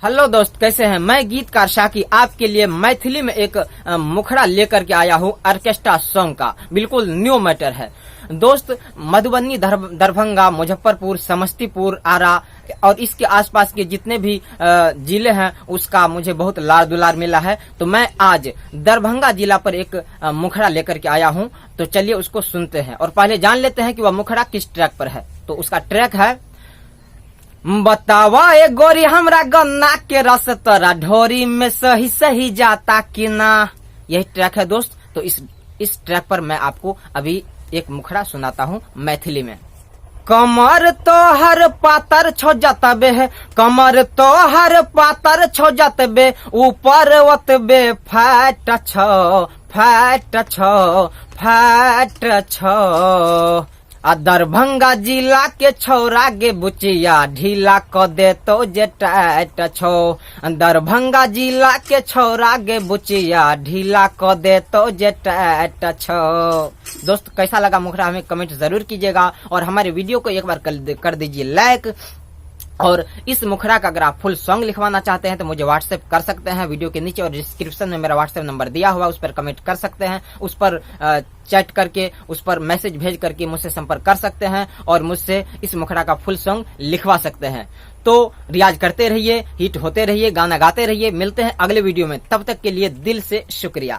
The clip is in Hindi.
हेलो दोस्त, कैसे हैं? मैं गीतकार शाकी आपके लिए मैथिली में एक मुखड़ा लेकर के आया हूँ ऑर्केस्ट्रा सॉन्ग का। बिल्कुल न्यू मैटर है दोस्त। मधुबनी, दरभंगा, मुजफ्फरपुर, समस्तीपुर, आरा और इसके आसपास के जितने भी जिले हैं उसका मुझे बहुत लाड़ दुलार मिला है। तो मैं आज दरभंगा जिला पर एक मुखड़ा लेकर के आया हूँ। तो चलिए उसको सुनते हैं और पहले जान लेते हैं कि वह मुखड़ा किस ट्रैक पर है। तो उसका ट्रैक है, बतावा ए गोरी हमरा गन्ना के रस तोरा ढोरी में सही सही जाता कि ना। यही ट्रैक है दोस्त। तो इस ट्रैक पर मैं आपको अभी एक मुखड़ा सुनाता हूँ मैथिली में। कमर तो हर पातर छो जतबे है, कमर तो हर पातर छो जतबे, ऊपर ओतबे फैट छो, फैट छो, फैट छो। आ दरभंगा जिला के छौरा गे बुचिया ढीला क दे तो जे टाइट छो। दरभंगा जिला के छौरा गे बुचिया ढीला क दे तो जे टाइट छो। दोस्त, कैसा लगा मुखड़ा हमें कमेंट जरूर कीजिएगा और हमारे वीडियो को एक बार कर दीजिए लाइक। और इस मुखड़ा का अगर आप फुल सॉन्ग लिखवाना चाहते हैं तो मुझे व्हाट्सएप कर सकते हैं। वीडियो के नीचे और डिस्क्रिप्शन में मेरा व्हाट्सएप नंबर दिया हुआ, उस पर कमेंट कर सकते हैं, उस पर चैट करके, उस पर मैसेज भेज करके मुझसे संपर्क कर सकते हैं और मुझसे इस मुखड़ा का फुल सॉन्ग लिखवा सकते हैं। तो रियाज करते रहिए, हिट होते रहिए, गाना गाते रहिए। मिलते हैं अगले वीडियो में, तब तक के लिए दिल से शुक्रिया।